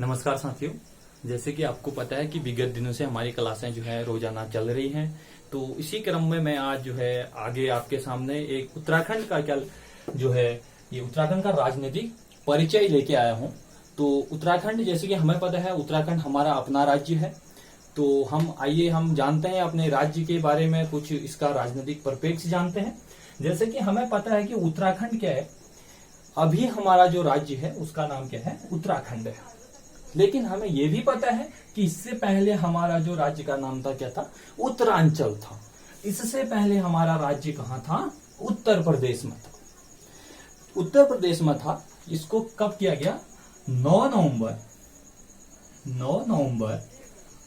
नमस्कार साथियों। जैसे कि आपको पता है कि विगत दिनों से हमारी क्लासें जो है रोजाना चल रही हैं, तो इसी क्रम में मैं आज जो है आगे आपके सामने एक उत्तराखंड का जो है ये उत्तराखंड का राजनीतिक परिचय लेके आया हूं। तो उत्तराखंड, जैसे कि हमें पता है उत्तराखंड हमारा अपना राज्य है, तो हम जानते हैं अपने राज्य के बारे में, कुछ इसका राजनीतिक परिप्रेक्ष्य जानते हैं। जैसे कि हमें पता है कि उत्तराखंड क्या है, अभी हमारा जो राज्य है उसका नाम क्या है, उत्तराखंड है। लेकिन हमें यह भी पता है कि इससे पहले हमारा जो राज्य का नाम था क्या था, उत्तरांचल था। इससे पहले हमारा राज्य कहां था, उत्तर प्रदेश में था। उत्तर प्रदेश में था। इसको कब किया गया, 9 नवंबर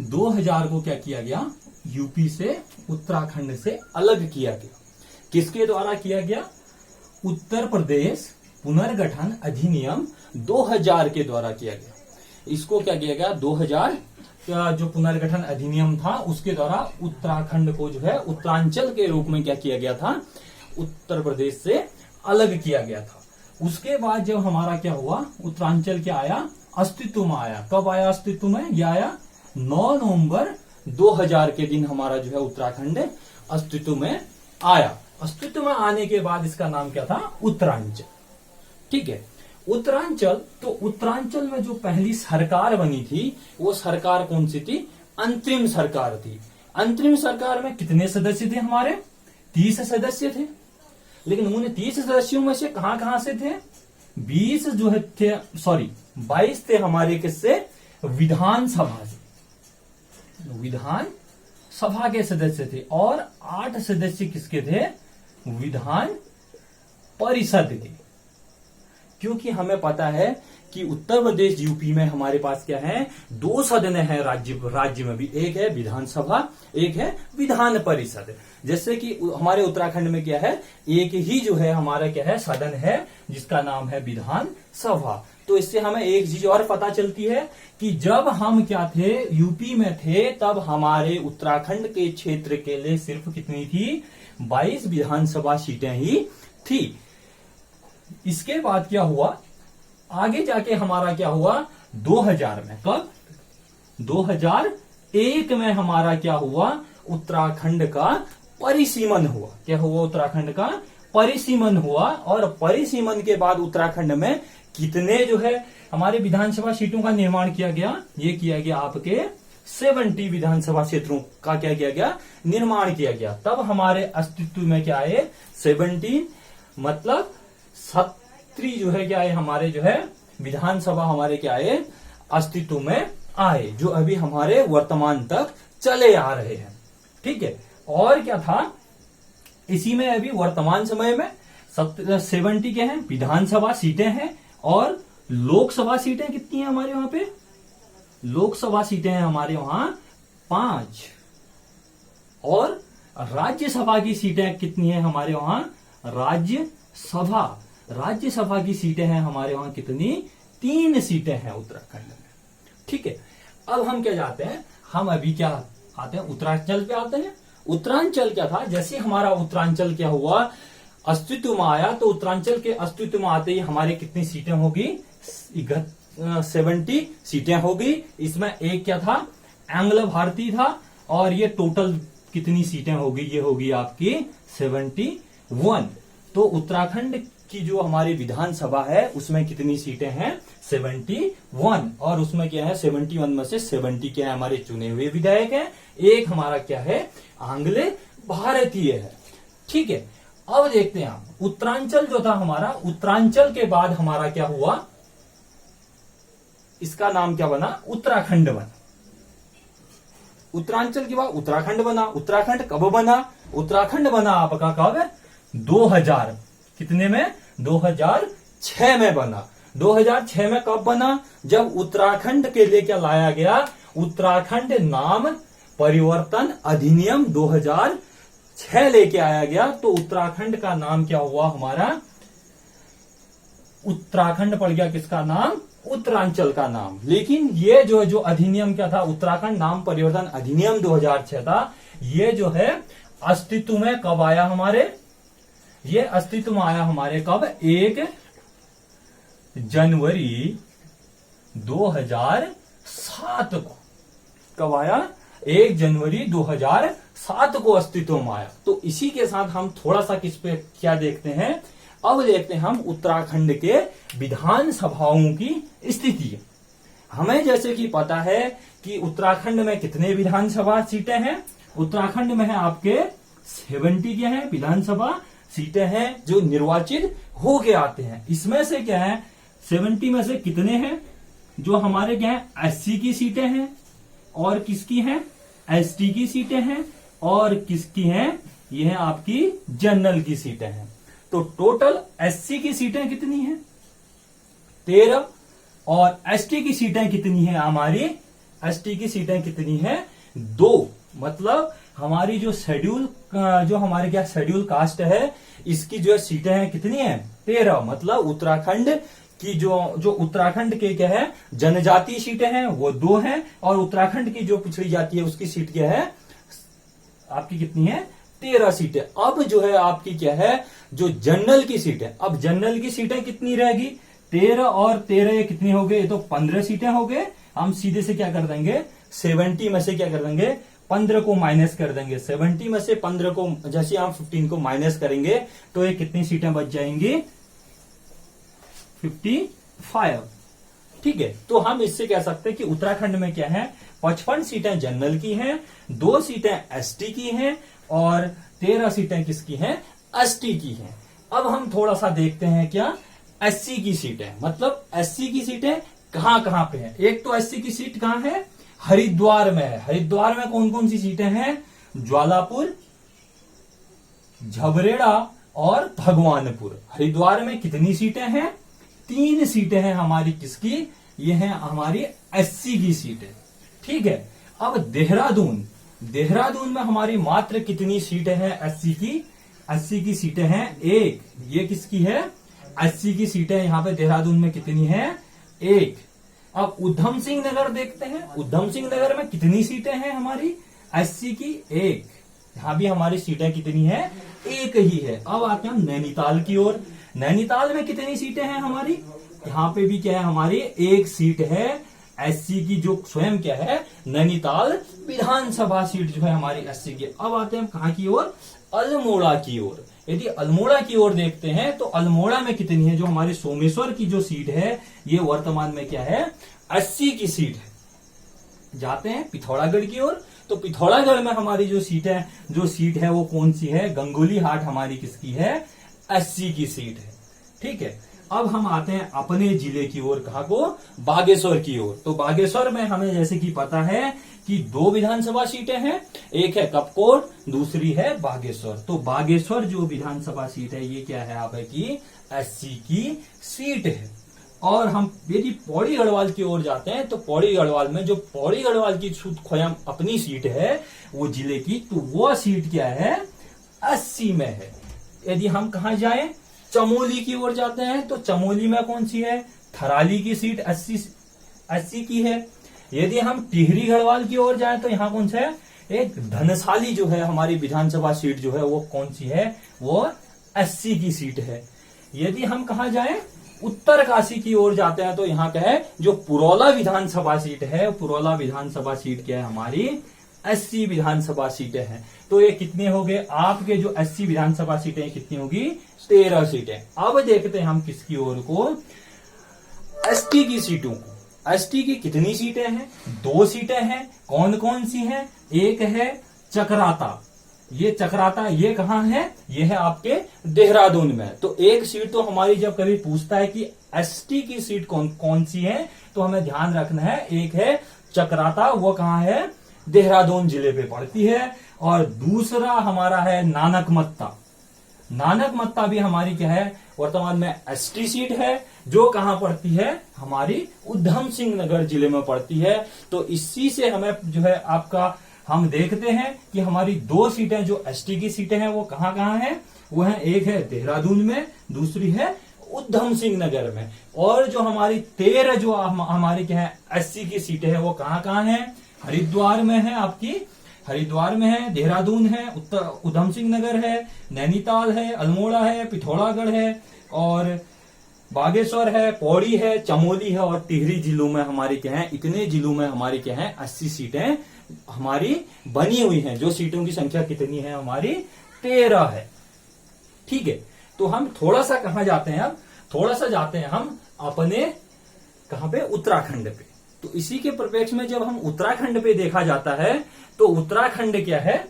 2000 को क्या किया गया, यूपी से, उत्तराखंड से अलग किया गया। किसके द्वारा किया गया, उत्तर प्रदेश पुनर्गठन अधिनियम 2000 के द्वारा किया गया। इसको क्या किया गया, 2000 का जो पुनर्गठन अधिनियम था उसके द्वारा उत्तराखंड को जो है उत्तरांचल के रूप में क्या किया गया था, उत्तर प्रदेश से अलग किया गया था। उसके बाद जब हमारा क्या हुआ, उत्तरांचल क्या आया, अस्तित्व में आया। कब आया अस्तित्व में, यह आया 9 नवंबर 2000 के दिन हमारा जो है उत्तराखंड अस्तित्व में आया। अस्तित्व में आने के बाद इसका नाम क्या था, उत्तरांचल। ठीक है, उत्तरांचल। तो उत्तरांचल में जो पहली सरकार बनी थी वो सरकार कौन सी थी, अंतरिम सरकार थी। अंतरिम सरकार में कितने सदस्य थे हमारे, 30 सदस्य थे। लेकिन उन 30 सदस्यों में से कहां से थे, 20 जो है थे, 22 थे हमारे किससे, विधानसभा से, विधानसभा के सदस्य थे। और 8 सदस्य किसके थे, विधान परिषद के। क्योंकि हमें पता है कि उत्तर प्रदेश यूपी में हमारे पास क्या है, 2 सदन है राज्य में भी, एक है विधानसभा, एक है विधान परिषद। जैसे कि हमारे उत्तराखंड में क्या है, एक ही जो है हमारा क्या है, सदन है जिसका नाम है विधानसभा। तो इससे हमें एक चीज और पता चलती है कि जब हम क्या थे, यूपी में थे, तब हमारे उत्तराखंड के क्षेत्र के लिए सिर्फ कितनी थी, 22 विधानसभा सीटें ही थी। इसके बाद क्या हुआ, आगे जाके हमारा क्या हुआ, 2000 में, कब, 2001 में हमारा क्या हुआ, उत्तराखंड का परिसीमन हुआ। क्या हुआ, उत्तराखंड का परिसीमन हुआ। और परिसीमन के बाद उत्तराखंड में कितने जो है हमारे विधानसभा सीटों का निर्माण किया गया, ये किया गया आपके 70 विधानसभा क्षेत्रों का क्या किया गया, निर्माण किया गया। तब हमारे अस्तित्व में क्या आए, 70, मतलब 70 जो है क्या है, हमारे जो है विधानसभा हमारे क्या आए, अस्तित्व में आए, जो अभी हमारे वर्तमान तक चले आ रहे हैं। ठीक है, और क्या था, इसी में अभी वर्तमान समय में 70 के हैं विधानसभा सीटें हैं। और लोकसभा सीटें कितनी है हमारे वहां पे, लोकसभा सीटें हैं हमारे वहां 5। और राज्यसभा की सीटें कितनी है हमारे वहां, राज्यसभा की सीटें हैं हमारे वहां कितनी, 3 सीटें हैं उत्तराखंड में। ठीक है, अब हम क्या जाते हैं, हम अभी क्या आते हैं, उत्तरांचल पे आते हैं। उत्तरांचल क्या था, जैसे हमारा उत्तरांचल क्या हुआ, अस्तित्व में आया, तो उत्तरांचल के अस्तित्व में आते ही हमारे कितनी सीटें होगी, 70 सीटें होगी। इसमें एक क्या था, एंग्लो भारतीय था। और ये टोटल कितनी सीटें होगी, ये होगी आपकी 71। तो उत्तराखंड की जो हमारी विधानसभा है उसमें कितनी सीटें हैं, 71। और उसमें क्या है, 71 में से 70 क्या है, हमारे चुने हुए विधायक हैं, एक हमारा क्या है, आंग्ल भारतीय है। ठीक है, अब देखते हैं हम उत्तरांचल जो था हमारा, उत्तरांचल के बाद हमारा क्या हुआ, इसका नाम क्या बना, उत्तराखंड बना। उत्तरांचल के बाद उत्तराखंड बना। उत्तराखंड कब बना, उत्तराखंड बना आपका कब, 2000 कितने में, 2006 में बना। 2006 में कब बना, जब उत्तराखंड के लिए क्या लाया गया, उत्तराखंड नाम परिवर्तन अधिनियम 2006 लेके आया गया। तो उत्तराखंड का नाम क्या हुआ हमारा, उत्तराखंड पड़ गया किसका नाम, उत्तरांचल का नाम। लेकिन ये जो अधिनियम क्या था, उत्तराखंड नाम परिवर्तन अधिनियम 2006 था, ये जो है अस्तित्व में कब आया हमारे, ये अस्तित्व में आया हमारे कब, 1 जनवरी 2007 को। कब आया? 1 जनवरी 2007 को अस्तित्व में आया। तो इसी के साथ हम थोड़ा सा किस पे क्या देखते हैं, अब देखते हैं हम उत्तराखंड के विधानसभाओं की स्थिति। हमें जैसे कि पता है कि उत्तराखंड में कितने विधानसभा सीटें हैं। उत्तराखंड में है आपके 70 के हैं विधानसभा सीटें हैं जो निर्वाचित हो के आते हैं। इसमें से क्या है, 70 में से कितने हैं जो हमारे क्या है, एससी की सीटें हैं, और किसकी हैं, एसटी की सीटें हैं, और किसकी हैं, ये है आपकी जनरल की सीटें हैं। तो टोटल एससी की सीटें कितनी हैं, 13, और एसटी की सीटें कितनी हैं हमारी, एसटी की सीटें कितनी हैं, 2। मतलब हमारी जो शेड्यूल, जो हमारे क्या शेड्यूल कास्ट है, इसकी जो सीटें हैं कितनी हैं, 13। मतलब उत्तराखंड की जो उत्तराखंड के क्या है जनजातीय सीटें हैं वो 2 हैं, और उत्तराखंड की जो पिछड़ी जाति है उसकी सीट क्या है आपकी, कितनी है, 13 सीटें। अब जो है आपकी क्या है, जो जनरल की सीटें, अब जनरल की सीटें कितनी रहेगी, 13 और 13 ये कितनी हो गई, ये तो 15 सीटें हो गए। हम सीधे से क्या कर देंगे, 70 में से क्या कर देंगे, 15 को माइनस कर देंगे। 70 में से 15 को, जैसे हम 15 को माइनस करेंगे तो ये कितनी सीटें बच जाएंगी, 55। ठीक है, तो हम इससे कह सकते हैं कि उत्तराखंड में क्या है, 55 सीटें जनरल की हैं, 2 सीटें एसटी की हैं, और 13 सीटें किसकी हैं, एसटी की हैं। अब हम थोड़ा सा देखते हैं क्या, एससी की सीटें, मतलब एससी की सीटें कहां कहां पे हैं। एक तो एससी की सीट कहां है, हरिद्वार में है। हरिद्वार में कौन कौन सी सीटें हैं, ज्वालापुर, झबरेड़ा और भगवानपुर। हरिद्वार में कितनी सीटें हैं, 3 सीटें हैं हमारी, किसकी, ये हैं हमारी एससी की सीटें। ठीक है, अब देहरादून, देहरादून में हमारी मात्र कितनी सीटें हैं एससी की, एससी की सीटें हैं 1। ये किसकी है, एससी की सीटें यहां पे देहरादून में कितनी है, 1। अब उधम सिंह नगर देखते हैं, उधम सिंह नगर में कितनी सीटें हैं हमारी, एससी की 1। यहां भी हमारी सीटें कितनी है, 1 ही है। अब आते हैं हम नैनीताल की ओर। नैनीताल में कितनी सीटें हैं हमारी, यहाँ पे भी क्या है हमारी, 1 सीट है एससी की, जो स्वयं क्या है, नैनीताल विधानसभा सीट जो है हमारी एससी की। अब आते हैं हम कहां की ओर, अल्मोड़ा की ओर। यदि अल्मोड़ा की ओर देखते हैं तो अल्मोड़ा में कितनी है, जो हमारी सोमेश्वर की जो सीट है, ये वर्तमान में क्या है, 80 की सीट है। जाते हैं पिथौरागढ़ की ओर, तो पिथौरागढ़ में हमारी जो सीट है वो कौन सी है, गंगोली हाट हमारी किसकी है, 80 की सीट है। ठीक है, अब हम आते हैं अपने जिले की ओर, कहा को, बागेश्वर की ओर। तो बागेश्वर में हमें जैसे कि पता है कि 2 विधानसभा सीटें हैं, एक है कपकोट, दूसरी है बागेश्वर। तो बागेश्वर जो विधानसभा सीट है ये क्या है आपकी, एससी की सीट है। और हम यदि पौड़ी गढ़वाल की ओर जाते हैं तो पौड़ी गढ़वाल में जो पौड़ी गढ़वाल की खुयाम अपनी सीट है वो जिले की, तो वो सीट क्या है, 80 में है। यदि हम कहां जाएं, चमोली की ओर जाते हैं तो चमोली में कौन सी है, थराली की सीट 80 की है। यदि हम टिहरी गढ़वाल की ओर जाएं तो यहाँ कौन सा है, एक धनसाली जो है हमारी विधानसभा सीट जो है वो कौन सी है, वो 80 की सीट है। यदि हम कहा जाएं, उत्तरकाशी की ओर जाते हैं तो यहाँ क्या है, जो पुरौला विधानसभा सीट है, पुरौला विधानसभा सीट क्या है हमारी, 80 विधानसभा सीटें हैं। तो ये कितने हो गए आपके, जो 80 विधानसभा सीटें कितनी होगी, 13 सीटें। अब देखते हैं हम किसकी ओर को, एसटी की सीटों को। एसटी की कितनी सीटें हैं, 2 सीटें हैं। कौन कौन सी हैं, एक है चकराता, ये चकराता ये कहाँ है, ये है आपके देहरादून में। तो एक सीट तो हमारी जब कभी पूछता है कि एसटी की सीट कौन कौन सी है, तो हमें ध्यान रखना है, एक है चकराता, वो कहाँ है, देहरादून जिले पे पड़ती है। और दूसरा हमारा है नानकमत्ता। नानकमत्ता भी हमारी क्या है, वर्तमान में एसटी सीट है, जो कहां पड़ती है, हमारी उधम सिंह नगर जिले में पड़ती है। तो इसी से हमें जो है आपका, हम देखते हैं कि हमारी 2 सीटें जो एसटी की सीटें हैं वो कहां कहां हैं, वो है, एक है देहरादून में, दूसरी है उधम सिंह नगर में। और जो हमारी 13 जो हमारी क्या है एससी की सीटें हैं वो कहां कहां हैं, हरिद्वार में है आपकी, हरिद्वार में है, देहरादून है, उधम सिंह नगर है, नैनीताल है, अल्मोड़ा है, पिथौरागढ़ है, और बागेश्वर है, पौड़ी है, चमोली है और टिहरी जिलों में हमारी क्या है, इतने जिलों में हमारी क्या है 80 सीटें हमारी बनी हुई हैं। जो सीटों की संख्या कितनी है हमारी 13 है। ठीक है, तो हम थोड़ा सा कहां जाते हैं, अब थोड़ा सा जाते हैं हम अपने कहां पे, उत्तराखंड पे। तो इसी के परिप्रेक्ष्य में जब हम उत्तराखंड पे देखा जाता है तो उत्तराखंड क्या है,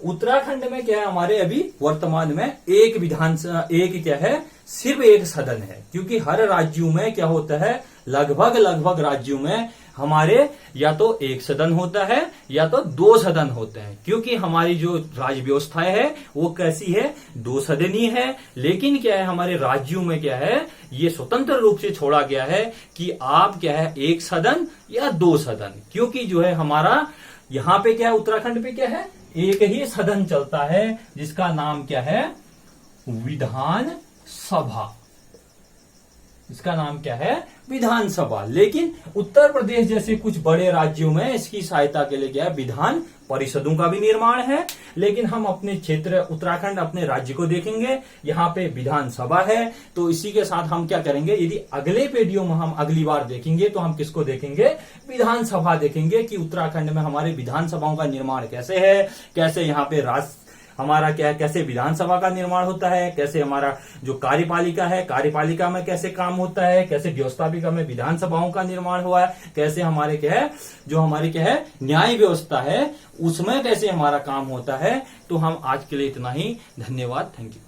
उत्तराखंड में क्या है हमारे अभी वर्तमान में एक क्या है, सिर्फ एक सदन है। क्योंकि हर राज्यों में क्या होता है, लगभग राज्यों में हमारे या तो एक सदन होता है या तो 2 सदन होते हैं। क्योंकि हमारी जो राज्य व्यवस्था है वो कैसी है, 2 सदनीय है। लेकिन क्या है, हमारे राज्यों में क्या है, ये स्वतंत्र रूप से छोड़ा गया है कि आप क्या है, एक सदन या 2 सदन। क्योंकि जो है हमारा यहां पे क्या है, उत्तराखंड पे क्या है, एक ही सदन चलता है जिसका नाम क्या है, विधान सभा। इसका नाम क्या है, विधानसभा। लेकिन उत्तर प्रदेश जैसे कुछ बड़े राज्यों में इसकी सहायता के लिए क्या है, विधान परिषदों का भी निर्माण है। लेकिन हम अपने क्षेत्र उत्तराखंड, अपने राज्य को देखेंगे, यहाँ पे विधानसभा है। तो इसी के साथ हम क्या करेंगे, यदि अगले वीडियो में हम अगली बार देखेंगे तो हम किसको देखेंगे, विधानसभा देखेंगे कि उत्तराखंड में हमारे विधानसभाओं का निर्माण कैसे है, कैसे यहाँ पे हमारा क्या है, कैसे विधानसभा का निर्माण होता है, कैसे हमारा जो कार्यपालिका है, कार्यपालिका में कैसे काम होता है, कैसे व्यवस्थापिका में विधानसभाओं का निर्माण हुआ है, कैसे हमारे क्या है, जो हमारी क्या है न्याय व्यवस्था है उसमें कैसे हमारा काम होता है। तो हम आज के लिए इतना ही, धन्यवाद, थैंक यू।